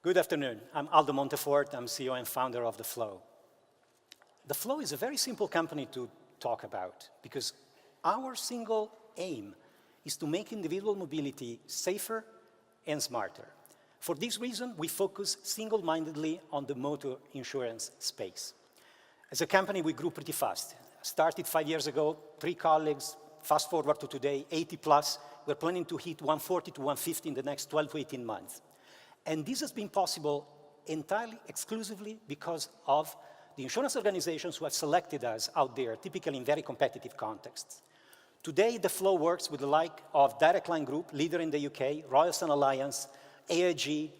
Good afternoon. I'm Aldo Montefort. I'm CEO and founder of the Floow. The Floow is a very simple company to talk about because our single aim is to make individual mobility safer and smarter. For this reason, we focus single-mindedly on the motor insurance space. As a company, we grew pretty fast. Started 5 years ago, 3 colleagues, fast forward to today, 80 plus. We're planning to hit 140 to 150 in the next 12 to 18 months. And this has been possible entirely, exclusively because of the insurance organizations who have selected us out there, typically in very competitive contexts. Today, the Floow works with the like of Direct Line Group, leader in the UK, Royal Sun Alliance, AIG,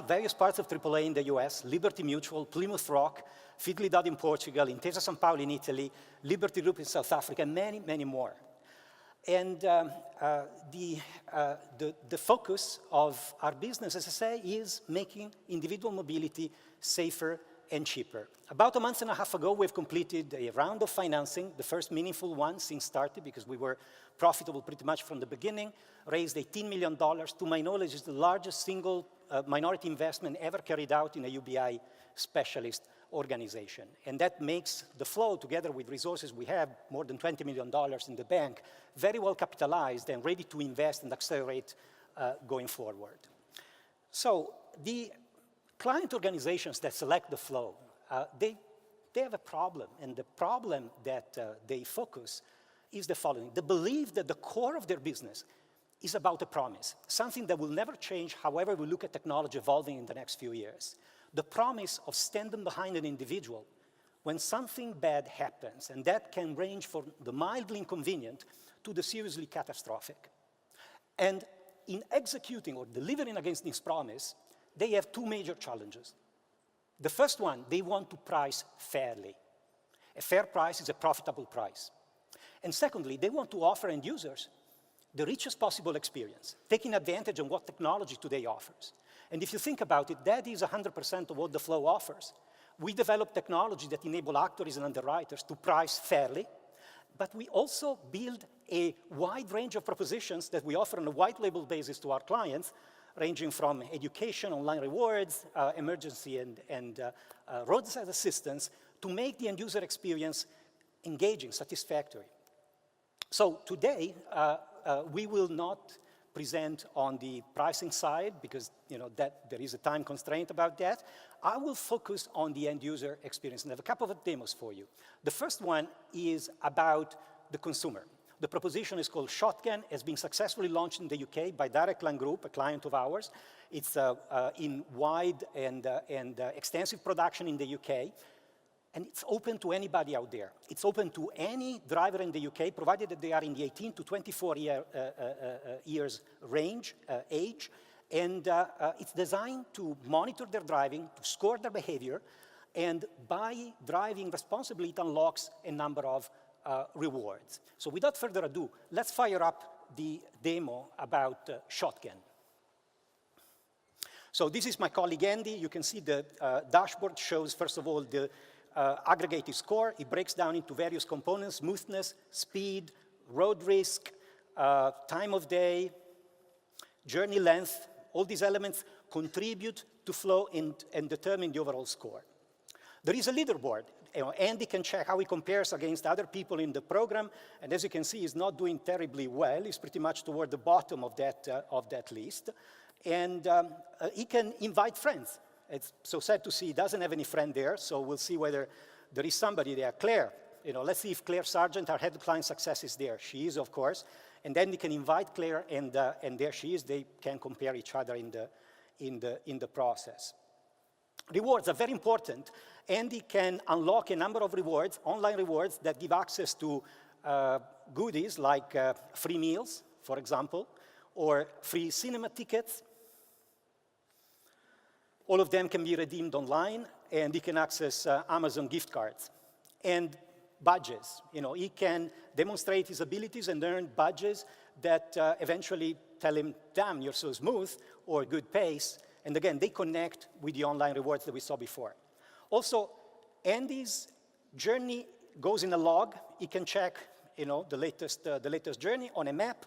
various parts of AAA in the US, Liberty Mutual, Plymouth Rock, Fidelidade in Portugal, Intesa Sanpaolo in Italy, Liberty Group in South Africa, and many, many more. And the focus of our business, as I say, is making individual mobility safer and cheaper. About a month and a half ago, we've completed a round of financing, the first meaningful one since started, because we were profitable pretty much from the beginning, raised $18 million. To my knowledge, it's the largest single minority investment ever carried out in a UBI specialist organization. And that makes the Floow, together with resources we have, more than $20 million in the bank, very well capitalized and ready to invest and accelerate going forward. So the client organizations that select the Floow, they have a problem. And the problem that they focus is the following. They believe that the core of their business is about a promise, something that will never change however we look at technology evolving in the next few years. The promise of standing behind an individual when something bad happens, and that can range from the mildly inconvenient to the seriously catastrophic. And in executing or delivering against this promise, they have 2 major challenges. The first one, they want to price fairly. A fair price is a profitable price. And secondly, they want to offer end users the richest possible experience, taking advantage of what technology today offers. And if you think about it, that is 100% of what the Floow offers. We develop technology that enable actuaries and underwriters to price fairly, but we also build a wide range of propositions that we offer on a white label basis to our clients, ranging from education, online rewards, emergency and roadside assistance, to make the end user experience engaging, satisfactory. So today, we will not present on the pricing side because that there is a time constraint about that. I will focus on the end user experience and have a couple of demos for you. The first one is about the consumer. The proposition is called Shotgun. It's been successfully launched in the UK by Direct Line Group, a client of ours. It's in wide and extensive production in the UK. And it's open to anybody out there. It's open to any driver in the UK, provided that they are in the 18 to 24 years range, age. And it's designed to monitor their driving, to score their behavior. And by driving responsibly, it unlocks a number of rewards. So without further ado, let's fire up the demo about Shotgun. So this is my colleague Andy. You can see the dashboard shows, first of all, the aggregated score. It breaks down into various components: smoothness, speed, road risk, time of day, journey length. All these elements contribute to Floow and determine the overall score. There is a leaderboard. Andy can check how he compares against other people in the program, and as you can see, he's not doing terribly well. He's pretty much toward the bottom of that list. And he can invite friends. It's so sad to see he doesn't have any friend there, so we'll see whether there is somebody there. Claire, let's see if Claire Sargent, our head of client success, is there. She is, of course. And then we can invite Claire, and there she is. They can compare each other in the process. Rewards are very important. Andy can unlock a number of rewards, online rewards, that give access to goodies like free meals, for example, or free cinema tickets. All of them can be redeemed online, and he can access Amazon gift cards. And badges. He can demonstrate his abilities and earn badges that eventually tell him, damn, you're so smooth, or good pace. And again, they connect with the online rewards that we saw before. Also, Andy's journey goes in a log. He can check the latest journey on a map.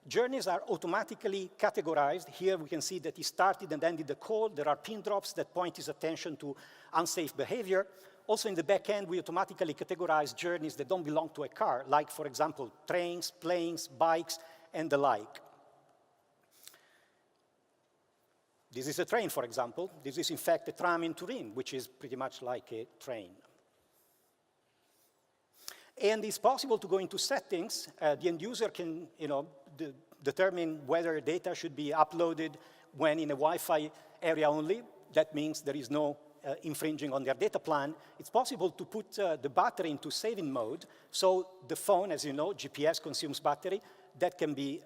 Journeys are automatically categorized. Here we can see that he started and ended the call. There are pin drops that point his attention to unsafe behavior. Also in the back end, we automatically categorize journeys that don't belong to a car, like, for example, trains, planes, bikes, and the like. This is a train, for example. This is, in fact, a tram in Turin, which is pretty much like a train. And it's possible to go into settings. The end user can, determine whether data should be uploaded when in a Wi-Fi area only. That means there is no infringing on their data plan. It's possible to put the battery into saving mode. So the phone, as you know, GPS consumes battery. That can be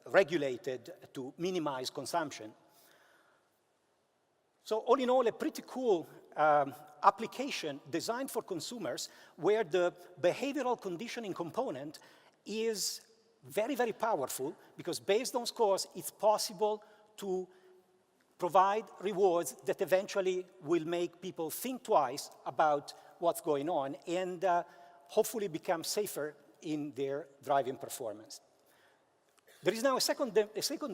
regulated to minimize consumption. So all in all, a pretty cool application designed for consumers where the behavioral conditioning component is very, very powerful because based on scores, it's possible to provide rewards that eventually will make people think twice about what's going on and hopefully become safer in their driving performance. There is now a second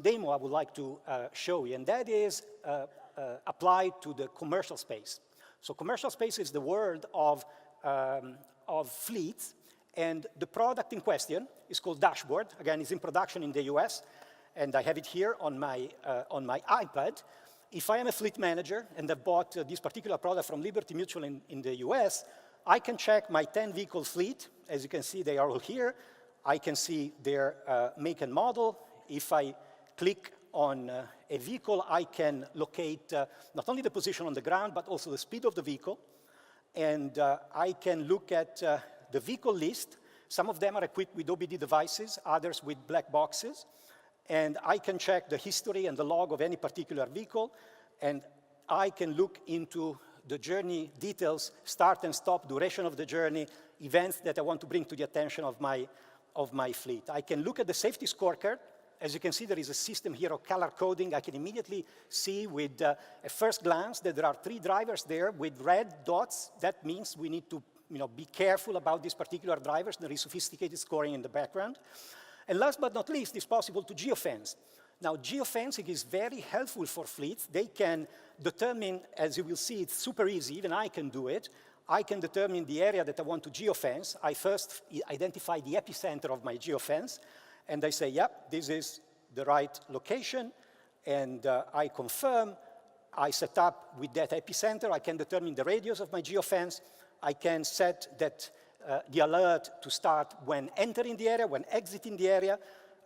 demo I would like to show you, and that is applied to the commercial space. So commercial space is the world of fleets, and the product in question is called Dashboard. Again, it's in production in the US, and I have it here on my iPad. If I am a fleet manager and I've bought this particular product from Liberty Mutual in the US, I can check my 10-vehicle fleet. As you can see, they are all here. I can see their make and model. If I click on a vehicle, I can locate not only the position on the ground, but also the speed of the vehicle. And I can look at the vehicle list. Some of them are equipped with OBD devices, others with black boxes. And I can check the history and the log of any particular vehicle. And I can look into the journey details, start and stop, duration of the journey, events that I want to bring to the attention of my fleet. I can look at the safety scorecard. As you can see, there is a system here of color coding. I can immediately see with a first glance that there are 3 drivers there with red dots. That means we need to be careful about these particular drivers. There is sophisticated scoring in the background. And last but not least, it's possible to geofence. Now, geofencing is very helpful for fleets. They can determine, as you will see, it's super easy. Even I can do it. I can determine the area that I want to geofence. I first identify the epicenter of my geofence. And I say, yep, this is the right location. And I confirm. I set up with that epicenter. I can determine the radius of my geofence. I can set that the alert to start when entering the area, when exiting the area.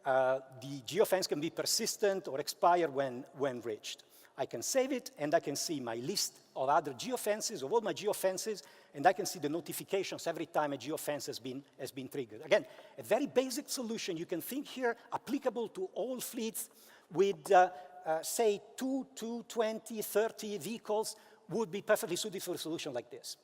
The geofence can be persistent or expire when reached. I can save it, and I can see my list of other geofences, of all my geofences, and I can see the notifications every time a geofence has been triggered. Again, a very basic solution. You can think here applicable to all fleets with, say, 20, 30 vehicles would be perfectly suited for a solution like this.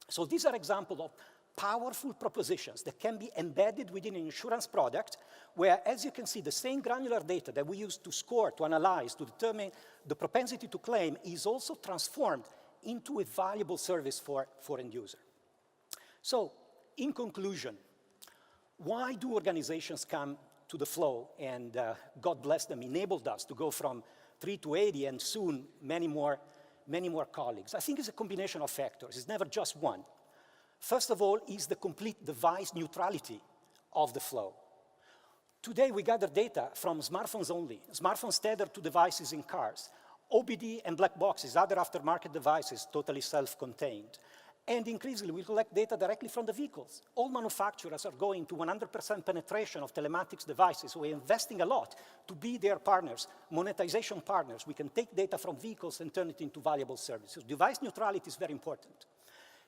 So these are examples of powerful propositions that can be embedded within an insurance product where, as you can see, the same granular data that we use to score, to analyze, to determine the propensity to claim is also transformed into a valuable service for end user. So, in conclusion, why do organizations come to the Floow and, God bless them, enabled us to go from 3 to 80 and soon many more colleagues? I think it's a combination of factors. It's never just one. First of all is the complete device neutrality of the Floow. Today, we gather data from smartphones only. Smartphones tethered to devices in cars. OBD and black boxes, other aftermarket devices, totally self-contained. And increasingly, we collect data directly from the vehicles. All manufacturers are going to 100% penetration of telematics devices. We're investing a lot to be their partners, monetization partners. We can take data from vehicles and turn it into valuable services. Device neutrality is very important.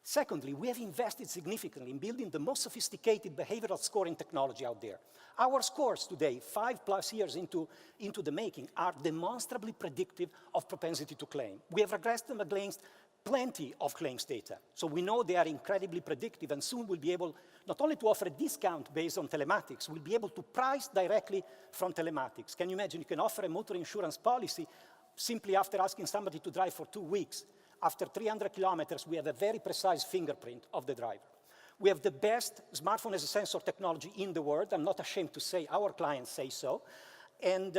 Secondly, we have invested significantly in building the most sophisticated behavioral scoring technology out there. Our scores today, 5+ years into the making, are demonstrably predictive of propensity to claim. We have regressed them against plenty of claims data. So we know they are incredibly predictive, and soon we'll be able not only to offer a discount based on telematics, we'll be able to price directly from telematics. Can you imagine? You can offer a motor insurance policy simply after asking somebody to drive for 2 weeks. After 300 kilometers, we have a very precise fingerprint of the driver. We have the best smartphone as a sensor technology in the world. I'm not ashamed to say our clients say so. And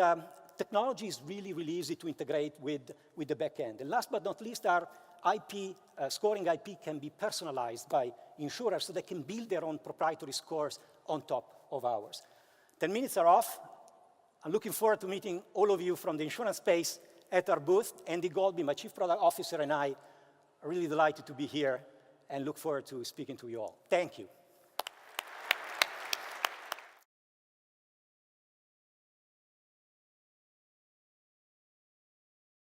technology is really, really easy to integrate with the back end. And last but not least, our IP, scoring IP can be personalized by insurers so they can build their own proprietary scores on top of ours. 10 minutes are off. I'm looking forward to meeting all of you from the insurance space at our booth. Andy Golby, my Chief Product Officer, and I are really delighted to be here and look forward to speaking to you all. Thank you.